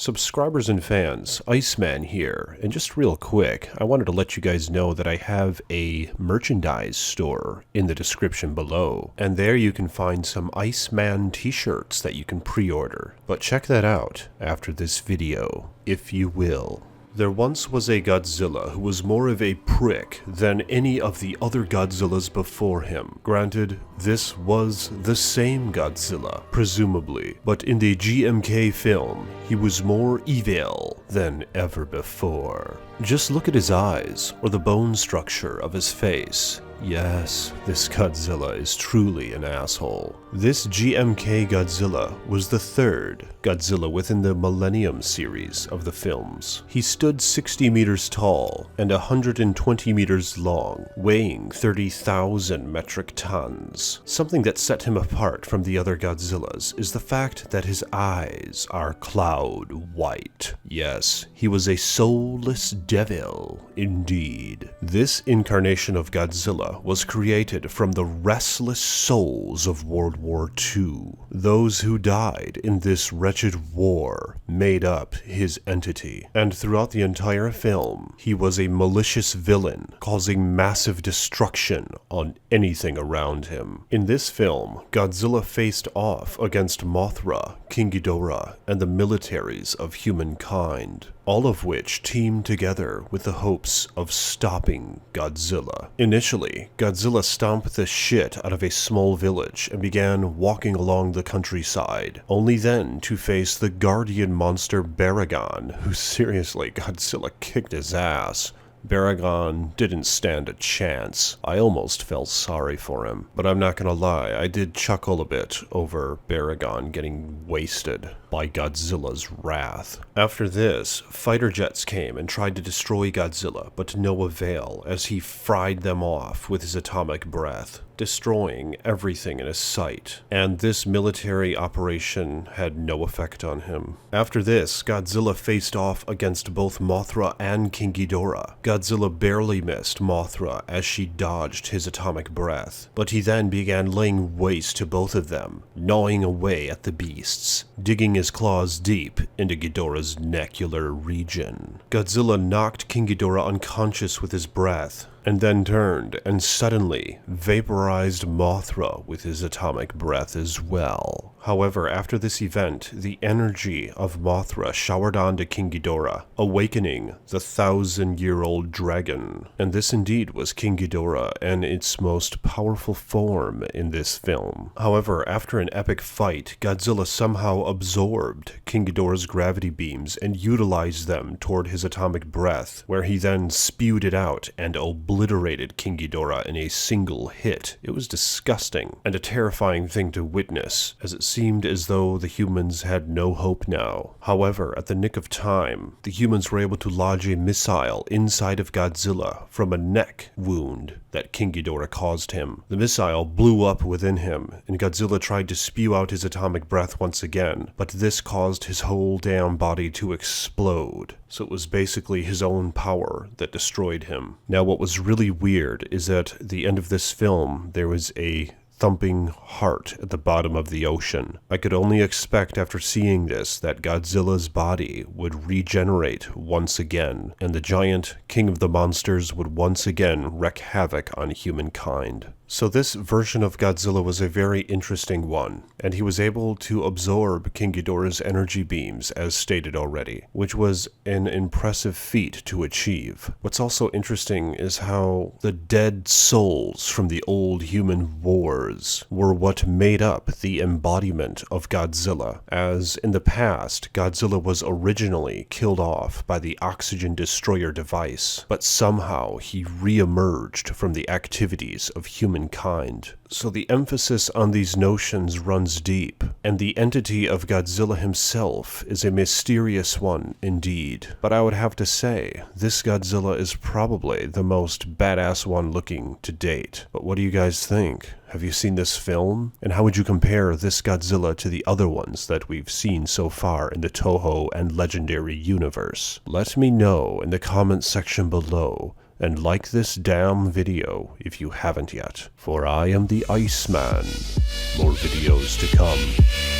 Subscribers and fans, Iceman here, and just real quick, I wanted to let you guys know that I have a merchandise store in the description below, and there you can find some Iceman t-shirts that you can pre-order. But check that out after this video, if you will. There once was a Godzilla who was more of a prick than any of the other Godzillas before him. Granted, this was the same Godzilla, presumably, but in the GMK film, he was more evil than ever before. Just look at his eyes, or the bone structure of his face. Yes, this Godzilla is truly an asshole. This GMK Godzilla was the third Godzilla within the Millennium series of the films. He stood 60 meters tall and 120 meters long, weighing 30,000 metric tons. Something that set him apart from the other Godzillas is the fact that his eyes are cloud white. Yes, he was a soulless devil indeed. This incarnation of Godzilla was created from the restless souls of World War II. Those who died in this wretched war made up his entity, and throughout the entire film, he was a malicious villain, causing massive destruction on anything around him. In this film, Godzilla faced off against Mothra, King Ghidorah, and the militaries of humankind, all of which teamed together with the hopes of stopping Godzilla. Initially, Godzilla stomped the shit out of a small village and began walking along the countryside, only then to face the guardian monster Baragon, who seriously, Godzilla kicked his ass. Baragon didn't stand a chance. I almost felt sorry for him. But I'm not gonna lie, I did chuckle a bit over Baragon getting wasted by Godzilla's wrath. After this, fighter jets came and tried to destroy Godzilla, but to no avail as he fried them off with his atomic breath, destroying everything in his sight, and this military operation had no effect on him. After this, Godzilla faced off against both Mothra and King Ghidorah. Godzilla barely missed Mothra as she dodged his atomic breath, but he then began laying waste to both of them, gnawing away at the beasts, digging his claws deep into Ghidorah's necular region. Godzilla knocked King Ghidorah unconscious with his breath, and then turned and suddenly vaporized Mothra with his atomic breath as well. However, after this event, the energy of Mothra showered onto King Ghidorah, awakening the 1,000-year-old dragon. And this indeed was King Ghidorah and its most powerful form in this film. However, after an epic fight, Godzilla somehow absorbed King Ghidorah's gravity beams and utilized them toward his atomic breath, where he then spewed it out and obliterated King Ghidorah in a single hit. It was disgusting and a terrifying thing to witness, as it seemed as though the humans had no hope now. However, at the nick of time, the humans were able to lodge a missile inside of Godzilla from a neck wound that King Ghidorah caused him. The missile blew up within him, and Godzilla tried to spew out his atomic breath once again, but this caused his whole damn body to explode. So it was basically his own power that destroyed him. Now, what was really weird is that at the end of this film, there was a thumping heart at the bottom of the ocean. I could only expect after seeing this that Godzilla's body would regenerate once again, and the giant king of the monsters would once again wreak havoc on humankind. So this version of Godzilla was a very interesting one, and he was able to absorb King Ghidorah's energy beams as stated already, which was an impressive feat to achieve. What's also interesting is how the dead souls from the old human wars were what made up the embodiment of Godzilla, as in the past, Godzilla was originally killed off by the oxygen destroyer device, but somehow he re-emerged from the activities of humankind. So the emphasis on these notions runs deep, and the entity of Godzilla himself is a mysterious one indeed. But I would have to say, this Godzilla is probably the most badass one looking to date. But what do you guys think? Have you seen this film? And how would you compare this Godzilla to the other ones that we've seen so far in the Toho and Legendary universe? Let me know in the comments section below, and like this damn video if you haven't yet, for I am the Iceman. More videos to come.